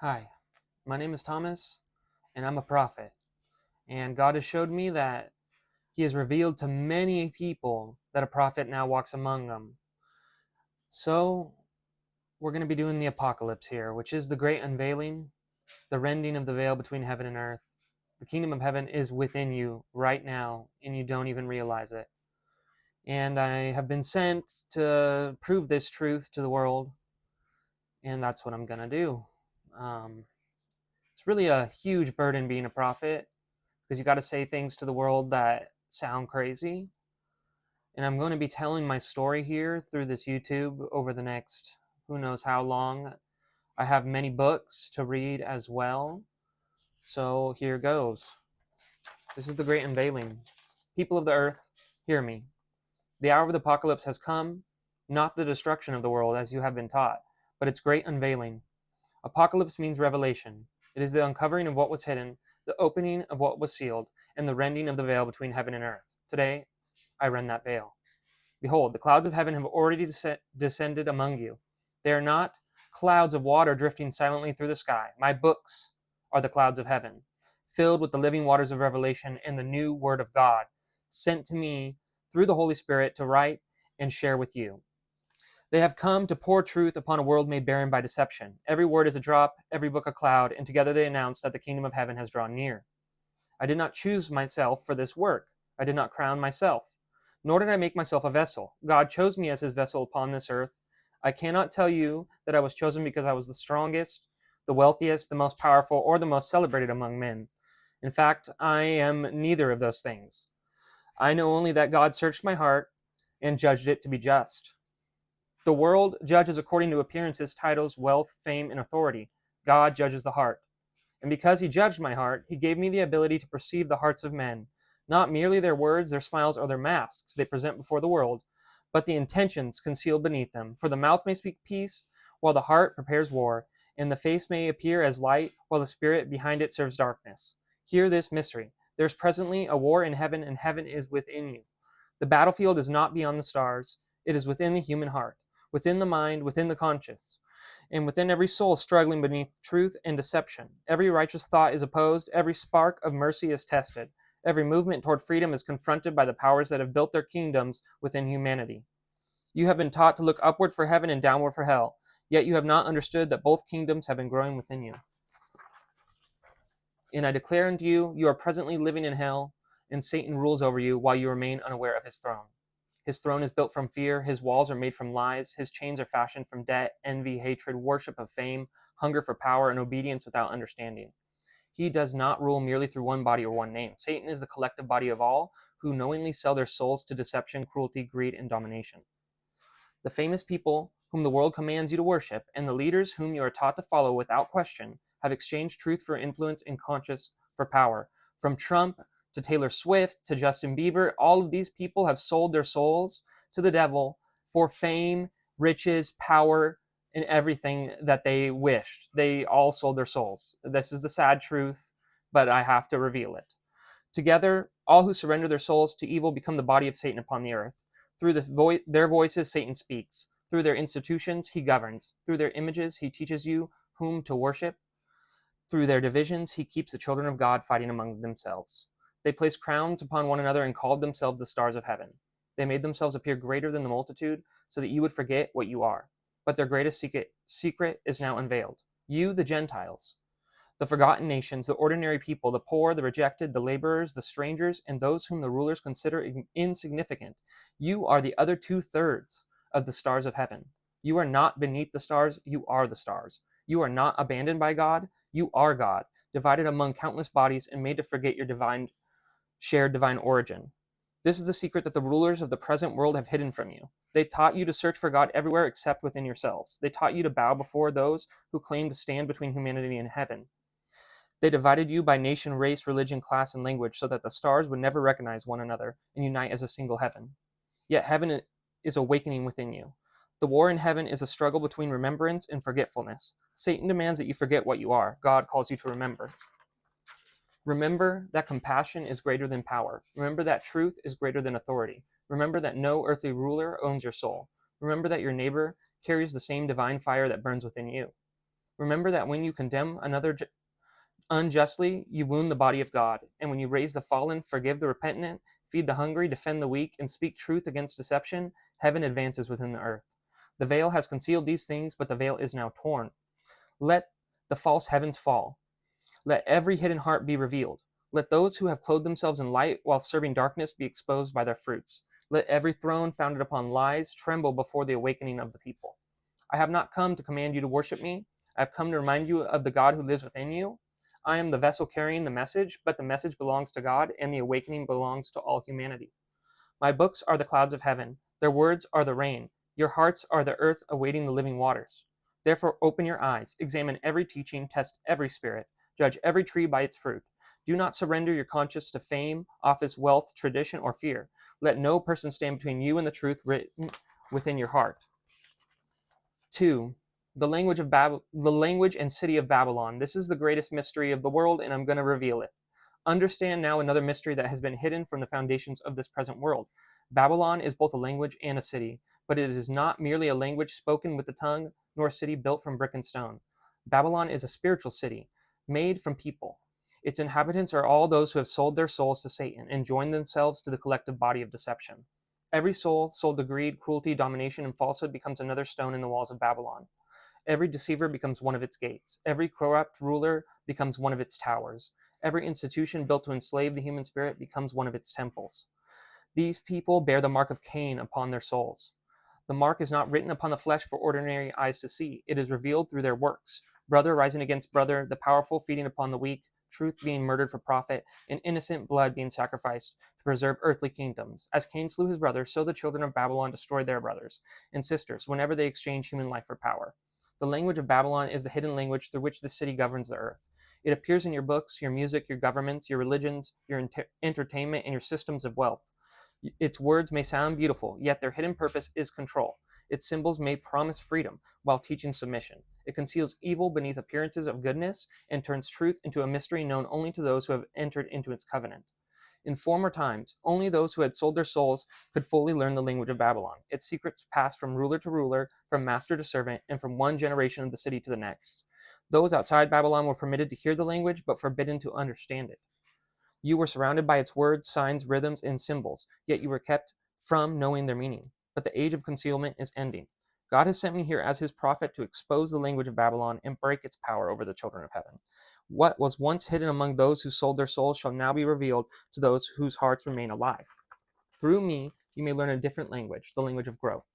Hi, my name is Thomas, and I'm a prophet. And God has showed me that He has revealed to many people that a prophet now walks among them. So, we're going to be doing the apocalypse here, which is the great unveiling, the rending of the veil between heaven and earth. The kingdom of heaven is within you right now, and you don't even realize it. And I have been sent to prove this truth to the world, and that's what I'm going to do. Um, it's really a huge burden being a prophet because you got to say things to the world that sound crazy. And I'm going to be telling my story here through this YouTube over the next who knows how long. I have many books to read as well. So here goes. This is the great unveiling. People of the earth, hear me. The hour of the apocalypse has come, not the destruction of the world as you have been taught, but its great unveiling. Apocalypse means revelation. It is the uncovering of what was hidden, the opening of what was sealed, and the rending of the veil between heaven and earth. Today, I rend that veil. Behold, the clouds of heaven have already descended among you. They are not clouds of water drifting silently through the sky. My books are the clouds of heaven, filled with the living waters of revelation and the new word of God, sent to me through the Holy Spirit to write and share with you. They have come to pour truth upon a world made barren by deception. Every word is a drop, every book a cloud, and together they announce that the kingdom of heaven has drawn near. I did not choose myself for this work. I did not crown myself, nor did I make myself a vessel. God chose me as his vessel upon this earth. I cannot tell you that I was chosen because I was the strongest, the wealthiest, the most powerful, or the most celebrated among men. In fact, I am neither of those things. I know only that God searched my heart and judged it to be just. The world judges according to appearances, titles, wealth, fame, and authority. God judges the heart. And because he judged my heart, he gave me the ability to perceive the hearts of men, not merely their words, their smiles, or their masks they present before the world, but the intentions concealed beneath them. For the mouth may speak peace, while the heart prepares war, and the face may appear as light, while the spirit behind it serves darkness. Hear this mystery. There is presently a war in heaven, and heaven is within you. The battlefield is not beyond the stars, it is within the human heart, within the mind, within the conscience, and within every soul struggling beneath truth and deception. Every righteous thought is opposed, every spark of mercy is tested, every movement toward freedom is confronted by the powers that have built their kingdoms within humanity. You have been taught to look upward for heaven and downward for hell, yet you have not understood that both kingdoms have been growing within you. And I declare unto you, you are presently living in hell, and Satan rules over you while you remain unaware of his throne. His throne is built from fear, his walls are made from lies, his chains are fashioned from debt, envy, hatred, worship of fame, hunger for power, and obedience without understanding. He does not rule merely through one body or one name. Satan is the collective body of all who knowingly sell their souls to deception, cruelty, greed, and domination. The famous people whom the world commands you to worship, and the leaders whom you are taught to follow without question, have exchanged truth for influence and conscience for power. From Trump to Taylor Swift to Justin Bieber, all of these people have sold their souls to the devil for fame, riches, power, and everything that they wished. They all sold their souls. This is the sad truth, but I have to reveal it. Together, all who surrender their souls to evil become the body of Satan upon the earth. Through their voices, Satan speaks. Through their institutions, he governs. Through their images, he teaches you whom to worship. Through their divisions, he keeps the children of God fighting among themselves. They placed crowns upon one another and called themselves the stars of heaven. They made themselves appear greater than the multitude so that you would forget what you are. But their greatest secret is now unveiled. You, the Gentiles, the forgotten nations, the ordinary people, the poor, the rejected, the laborers, the strangers, and those whom the rulers consider insignificant. You are the other 2/3 of the stars of heaven. You are not beneath the stars, you are the stars. You are not abandoned by God, you are God, divided among countless bodies and made to forget your shared divine origin. This is the secret that the rulers of the present world have hidden from you. They taught you to search for God everywhere except within yourselves. They taught you to bow before those who claim to stand between humanity and heaven. They divided you by nation, race, religion, class, and language so that the stars would never recognize one another and unite as a single heaven. Yet heaven is awakening within you. The war in heaven is a struggle between remembrance and forgetfulness. Satan demands that you forget what you are. God calls you to remember. Remember that compassion is greater than power. Remember that truth is greater than authority. Remember that no earthly ruler owns your soul. Remember that your neighbor carries the same divine fire that burns within you. Remember that when you condemn another unjustly, you wound the body of God. And when you raise the fallen, forgive the repentant, feed the hungry, defend the weak, and speak truth against deception, heaven advances within the earth. The veil has concealed these things, but the veil is now torn. Let the false heavens fall. Let every hidden heart be revealed. Let those who have clothed themselves in light while serving darkness be exposed by their fruits. Let every throne founded upon lies tremble before the awakening of the people. I have not come to command you to worship me. I have come to remind you of the God who lives within you. I am the vessel carrying the message, but the message belongs to God, and the awakening belongs to all humanity. My books are the clouds of heaven. Their words are the rain. Your hearts are the earth awaiting the living waters. Therefore, open your eyes, examine every teaching, test every spirit, judge every tree by its fruit. Do not surrender your conscience to fame, office, wealth, tradition, or fear. Let no person stand between you and the truth written within your heart. 2. The language and city of Babylon. This is the greatest mystery of the world, and I'm going to reveal it. Understand now another mystery that has been hidden from the foundations of this present world. Babylon is both a language and a city, but it is not merely a language spoken with the tongue, nor a city built from brick and stone. Babylon is a spiritual city, made from people. Its inhabitants are all those who have sold their souls to Satan and joined themselves to the collective body of deception. Every soul sold to greed, cruelty, domination, and falsehood becomes another stone in the walls of Babylon. Every deceiver becomes one of its gates. Every corrupt ruler becomes one of its towers. Every institution built to enslave the human spirit becomes one of its temples. These people bear the mark of Cain upon their souls. The mark is not written upon the flesh for ordinary eyes to see. It is revealed through their works. Brother rising against brother, the powerful feeding upon the weak, truth being murdered for profit, and innocent blood being sacrificed to preserve earthly kingdoms. As Cain slew his brother, so the children of Babylon destroyed their brothers and sisters whenever they exchanged human life for power. The language of Babylon is the hidden language through which the city governs the earth. It appears in your books, your music, your governments, your religions, your entertainment, and your systems of wealth. Its words may sound beautiful, yet their hidden purpose is control. Its symbols may promise freedom while teaching submission. It conceals evil beneath appearances of goodness and turns truth into a mystery known only to those who have entered into its covenant. In former times, only those who had sold their souls could fully learn the language of Babylon. Its secrets passed from ruler to ruler, from master to servant, and from one generation of the city to the next. Those outside Babylon were permitted to hear the language, but forbidden to understand it. You were surrounded by its words, signs, rhythms, and symbols, yet you were kept from knowing their meaning. But the age of concealment is ending. God has sent me here as his prophet to expose the language of Babylon and break its power over the children of heaven. What was once hidden among those who sold their souls shall now be revealed to those whose hearts remain alive. Through me, you may learn a different language, the language of growth.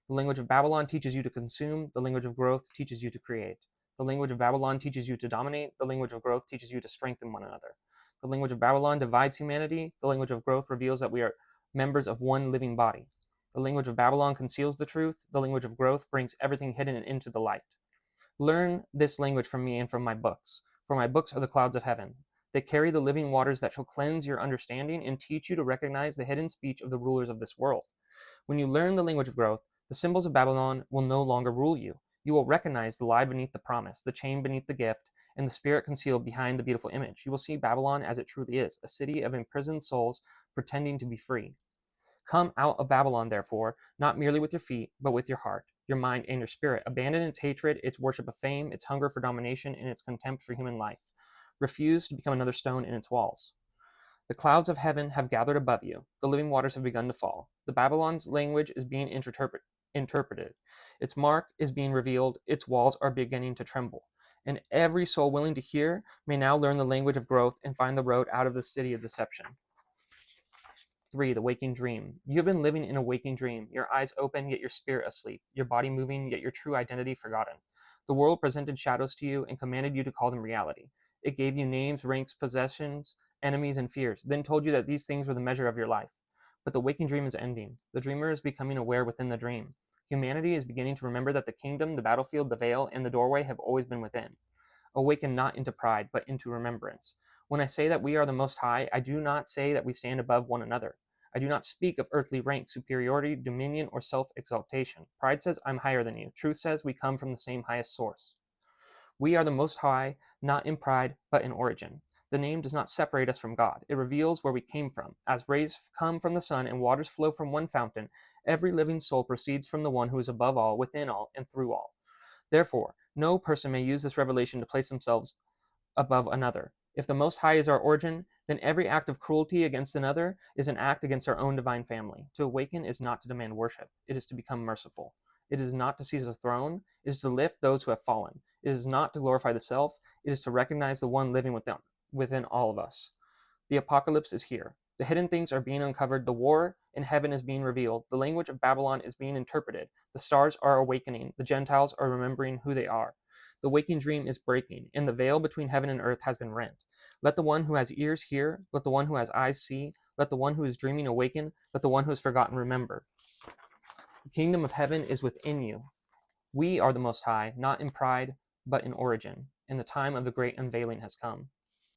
The language of Babylon teaches you to consume. The language of growth teaches you to create. The language of Babylon teaches you to dominate. The language of growth teaches you to strengthen one another. The language of Babylon divides humanity. The language of growth reveals that we are members of one living body. The language of Babylon conceals the truth. The language of growth brings everything hidden into the light. Learn this language from me and from my books, for my books are the clouds of heaven. They carry the living waters that shall cleanse your understanding and teach you to recognize the hidden speech of the rulers of this world. When you learn the language of growth, the symbols of Babylon will no longer rule you. You will recognize the lie beneath the promise, the chain beneath the gift, and the spirit concealed behind the beautiful image. You will see Babylon as it truly is, a city of imprisoned souls pretending to be free. Come out of Babylon, therefore, not merely with your feet, but with your heart, your mind, and your spirit. Abandon its hatred, its worship of fame, its hunger for domination, and its contempt for human life. Refuse to become another stone in its walls. The clouds of heaven have gathered above you. The living waters have begun to fall. The Babylon's language is being interpreted. Its mark is being revealed. Its walls are beginning to tremble. And every soul willing to hear may now learn the language of growth and find the road out of the city of deception. 3. The waking dream. You have been living in a waking dream, your eyes open, yet your spirit asleep, your body moving, yet your true identity forgotten. The world presented shadows to you and commanded you to call them reality. It gave you names, ranks, possessions, enemies, and fears, then told you that these things were the measure of your life. But the waking dream is ending. The dreamer is becoming aware within the dream. Humanity is beginning to remember that the kingdom, the battlefield, the veil, and the doorway have always been within. Awaken not into pride, but into remembrance. When I say that we are the Most High, I do not say that we stand above one another. I do not speak of earthly rank, superiority, dominion, or self-exaltation. Pride says, I'm higher than you. Truth says, we come from the same highest source. We are the Most High, not in pride, but in origin. The name does not separate us from God. It reveals where we came from. As rays come from the sun and waters flow from one fountain, every living soul proceeds from the one who is above all, within all, and through all. Therefore, No person may use this revelation to place themselves above another. If the Most High is our origin, then every act of cruelty against another is an act against our own divine family. To awaken is not to demand worship, it is to become merciful. It is not to seize a throne, it is to lift those who have fallen. It is not to glorify the self, it is to recognize the one living within all of us. The apocalypse is here. The hidden things are being uncovered. The war in heaven is being revealed. The language of Babylon is being interpreted. The stars are awakening. The Gentiles are remembering who they are. The waking dream is breaking, and the veil between heaven and earth has been rent. Let the one who has ears hear. Let the one who has eyes see. Let the one who is dreaming awaken. Let the one who has forgotten remember. The kingdom of heaven is within you. We are the Most High, not in pride, but in origin, and the time of the great unveiling has come.